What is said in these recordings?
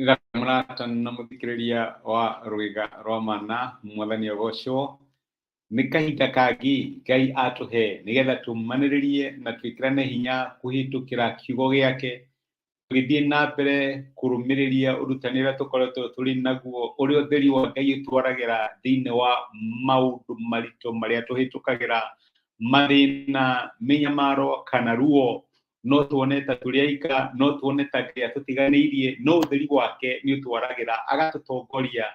Gamrata namuthikiriria wa Rwiga rwa Mana mwathani ogocwo ni kahinda kangi Ngai atuhe nigetha tumaniririe na twikirane hinya kuhitukira kiugo giake tugithie na mbere kurumiriria urutani uria tukoretwo turi naguo uri utheri wa Ngai utwaragira thiini wa maundu marito maria tuhitukagira mathina minyamaro kana ruo no tuoneta turiaika no tuoneta kia tutiganirie no utheri wake ni utwaragira agatutongoria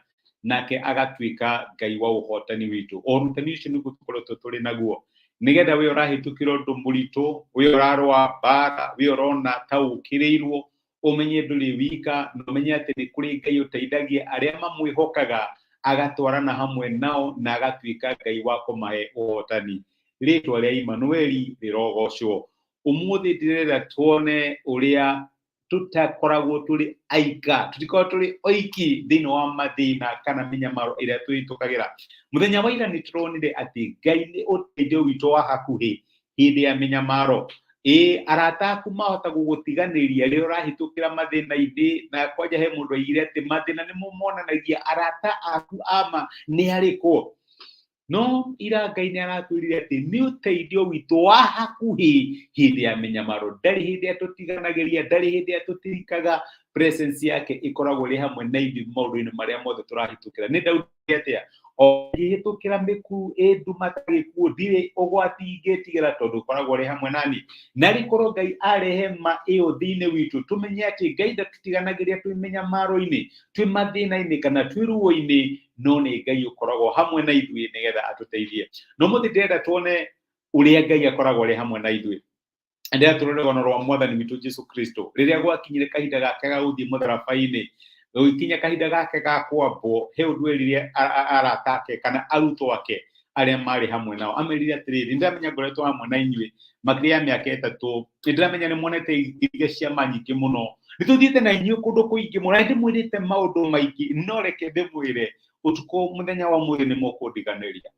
nake agatwika Ngai wa uhotani witu urutani ucio ni gutukoretwo turi naguo nigetha we urahitukira undu murito we urarwa bara we urona ta ukirirwo umenye nduri wika no menye ati ni kuri Ngai uteithagia aria mamwihokaga agatwarana hamwe nao na agatwika Ngai wa kumahe uhotani ritwa ria Immanueli rirogocwo umuthi ndirenda tuone uria tutakoragwo turi aika tutikoragwo turi oiki thiini wa mathina kana minyamaro iria twitukagira muthenya wa ira ni turonire ati Ngai ni uteithio witu wa hakuhi hindi ya minyamaro arata aku mahota gugutiganiria ri urahitukira mathina-ini na kwaja he mundu aigire ati mathina ni mumonanagia arata aku ama ni ariko no ira Ngai ni aratwirire ati ni uteithio witu wa hakuhi hindi ya minyamaro ndari hindi atutiganagiria ndari hindi atutirikaga presence yake ikoragwo ri hamwe na ithu maundu-ini maria mothe turahitukira ni Daudi atia o hitukira miku nduma tagikuo ndire ugwati ingetigira tondu koragwo ri hamwe nani nari korwo Ngai arehema iyo thiini witu tumenye ati Ngai ndatutiganagĩria twi minyamaro-ini twi mathina-ini kana twi ruo-ini no ni Ngai ukoragwo hamwe na ithuĩ nigetha atuteithie no muthi ndenda tuone uria Ngai akoragwo ri hamwe na ithuĩ ndenda turore rũgano rwa mwathani witu Jesu Kristo riria gwakinyire kahinda gake ga guthii mũtharaba-ini gũkinya kahinda gake ga kwambwo he ũndũ erire arata ake kana arutwo ake aria mari hamwe nao amerire atiriri ndiramenya ngoretwo hamwe na inyuĩ makĩria mĩaka ĩtatũ ndiramenya nĩ muonete irige cia manyingĩ mũno nituthiĩte na inyuĩ kũndũ kũingĩ mũno ndimwĩrĩte maũndũ maingĩ no reke ndĩmwĩre ũtukũ mũthenya wa mũthĩ nĩ mũkũndiganĩria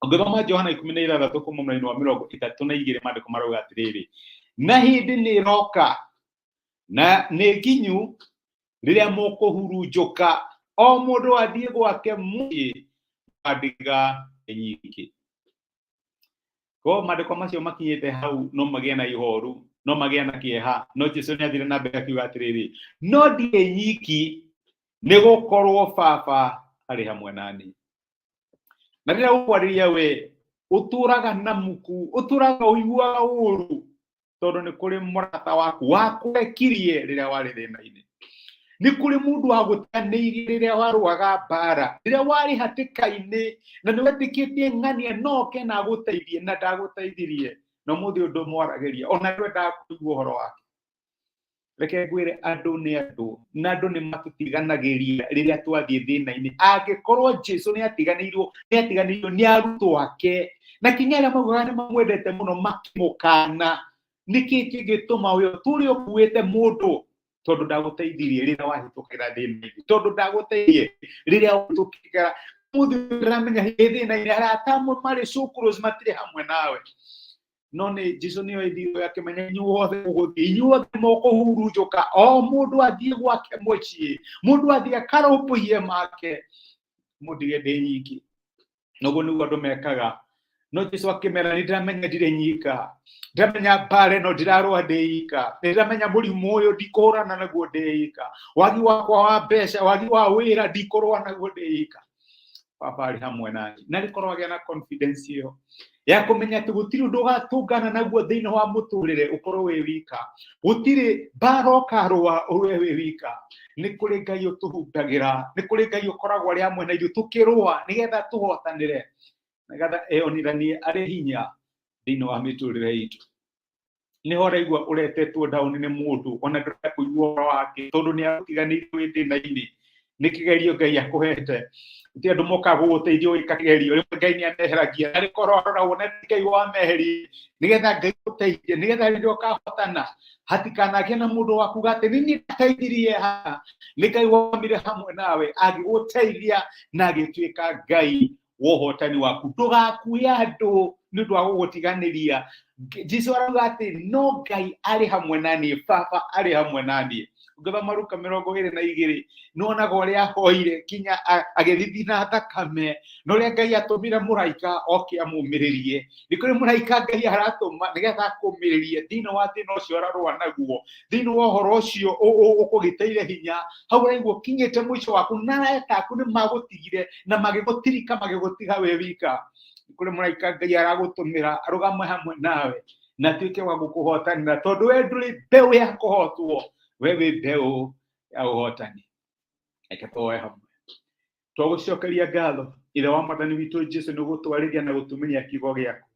ũngĩthoma Johana 16 kuma mũraini wa 32 maandĩko marauga atiriri na hindi nĩ roka na nĩ nginyu riria mukuhurunjuka o mundu athie gwake muyi adiga enyiki ko maandĩko macio makinyete hau no magia na ihoru no magia na kieha no Jesu ni athire na mbere akiuga atiriri no ndie nyiki ni gukorwo baba ari hamwe nani na rĩrĩa ũkwariria we uturaga na muku uturaga uiguaga uru tondu ni kuri murata waku wakurekirie rĩrĩa warĩ thĩna-inĩ ni kuri mundu wagutiganĩirie rĩrĩa warũaga bara rĩrĩa warĩ hatĩka-inĩ na nĩ wetĩkĩtie ng'ania noke na agũteithie na ndagũteithirie no mũthĩ ũndũ mwaragĩria ona ndwendaga kũigua ũhoro wake reke ngwĩre andũ nĩ andũ na andũ nĩ matũtiganagĩria rĩrĩa twathiĩ thĩna-inĩ angĩkorwo Jesu nĩ atiganĩirwo nĩ arutwo ake na kinya arĩa maugaga nĩ mamwendete mũno makĩmũkana nĩkĩ kĩngĩtũma ũyũ tũrĩ ũkuĩte mũndũ tondu ndagũteithirie rĩrĩa wahĩtũkĩra thĩna-inĩ tondu ndagũteithie rĩrĩa wahĩtũkĩra mũthĩ ndĩramenya thĩna-inĩ arata amwe marĩ cukuru matirĩ hamwe nawe no nĩ Jesu nĩoĩ thirũ yake menya inyuothe mũgũthiĩ inyuothe mũkũhurunjũka o mũndũ athiĩ gwake mũciĩ mũndũ athiĩ akarũmbũiye make mũndige ndĩ nyiki noguo nĩguo andũ mekaga no Jesu akĩmera nĩ ndĩramenya ndirĩ nyika ndĩramenya mbara ĩno ndirarũa ndĩ ika ndĩramenya mũrimũ ũyũ ndikũhũrana naguo ndĩ ika wagi wakwa wa mbeca wagi wa wĩra ndikũrũa naguo ndĩ ika baba arĩ hamwe nani na rĩkorwo agĩa na confidence ĩyo ya kũmenya atĩ gũtirĩ ũndũ ũgatũngana naguo thĩinĩ wa mũtũrĩre ũkorwo wĩ wika gũtirĩ mbara ũkarũa ũrĩ wĩ wika nĩ kũrĩ Ngai ũtũhungagĩra nĩ kũrĩ Ngai ũkoragwo arĩ hamwe na ithuĩ tũkĩrũa nĩgetha tũhotanĩre nĩgetha eyonithanie arĩ hinya thĩinĩ wa mĩtũrĩre itũ nĩho ũraigua ũretetwo down nĩ mũndũ ona ndũrenda kũigua ũhoro wake tondũ nĩ agũtiganĩirio wĩ thĩna-inĩ nĩ kĩgerio Ngai akũhete ti andũ mokaga gũgũteithia wĩka kĩgerio rĩmwe Ngai nĩ ameheragia na rĩkorwo arora wona Ngai wameheria nĩgetha Ngai gũteithie nĩgetha rĩrĩa ũkahotana hatikanagĩe na mũndũ wakuga atĩ nĩ niĩ ndateithirie haha nĩ Ngai wamire hamwe nawe agĩgũteithia na agĩtuĩka Ngai wa ũhotani waku ndũgakue andũ nundu wa gutiganiria Jesu arauga ati no Ngai ari hamwe nani baba ari hamwe nani Ngoma Luka 22 nonaga uria hoire kinya agithithina thakame no ria Ngai atumira muraika oke amumiririe ni kuri muraika Ngai aratuma nigetha kumiririe thini wa thina ucio ararwa naguo thini wa horo ucio ukugiteire hinya hau raiguo kinyite mwico waku nareta aku ni magutigire na magigutirika magigutiga we wika kuri muraika Ngai aragutumira arugame hamwe nawe na tuike wa gukuhotanira tondu we nduri mbeu ya kuhotwo wewe mbeu ya uhotani ekatoe hamwe twagucokeria ngatho ithe wa Mwathani witu Jesu ni gutwarithia na gutumiria kiugo giaku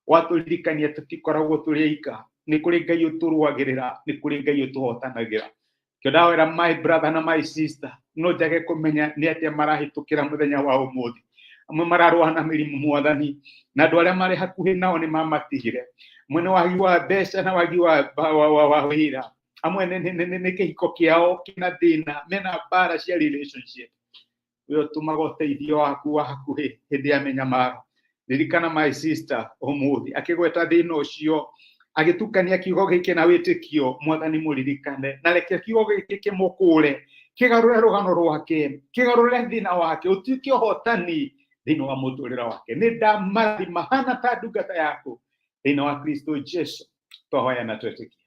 waturirikania tutikoragwo turi ika ni kuri Ngai uturwagirira ni kuri Ngai utuhotanagira kĩndawĩra my brother na my sister no njage kumenya ni atia marahitukira muthenya wa umuthi amwe mararwa na mĩrimũ Mwathani na andũ arĩa marĩ hakuhĩ nao ni mamatigire mwene wagi wa mbeca na wagi wa wĩra amwe nĩ kĩhiko kĩao kĩna thĩna mena mbara cia relationship we ũtũmaga ũteithio waku wa hakuhĩ hĩndĩ ya mĩnyamaro ririkana my sister umuthi akĩgweta thĩna ũcio agitukania kiugo gĩkĩ na wĩtĩkio Mwathani mũririkane na reke kiugo gĩkĩ kĩmũkũre kĩgarũre rũgano rwake kĩgarũre thĩna wake ũtuĩke ũhotani thĩinĩ wa mũtũrĩre wake nĩ ndamarathima hana ta ndungata yaku thĩinĩ wa Kristo Jesu twahoya na twetĩkia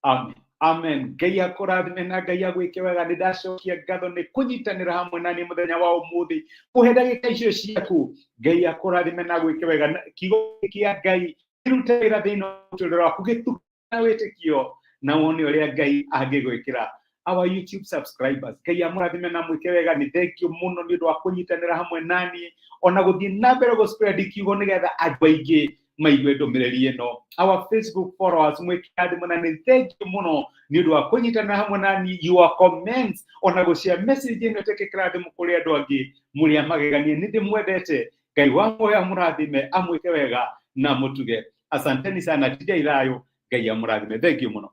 amen amen Ngai akũrathime na Ngai agwĩke wega nĩ ndacokia ngatho nĩ kũnyitanĩra hamwe nani mũthenya wa ũmũthĩ kũhe ndagĩka icio ciaku Ngai akũrathime na agwĩke wega kiugo kĩa Ngai kirute wĩra thĩinĩ wa mũtũrĩre waku gĩtukana wĩtĩkio na wone ũrĩa Ngai angĩgwĩkĩra our YouTube subscribers Ngai amũrathime na mwĩke wega nĩ thank you mũno nĩ ũndũ wa kũnyitanĩra hamwe nani ona gũthiĩ na mbere gũ-spread kiugo nĩgetha andũ aingĩ maigue ndũmĩrĩri ĩno our Facebook followers mwĩke athimo na nĩ thank you mũno nĩ ũndũ wa kũnyitanĩra hamwe nani your comments ona gũshare message ĩno ĩtekĩkĩra thimũ kũrĩ andũ angĩ mũrĩa mageganie nĩ ndĩmwendete Ngai wa muoyo amũrathime amwĩke wega na mũtuge asanteni sana tija irayo Ngai amũrathime thank you mũno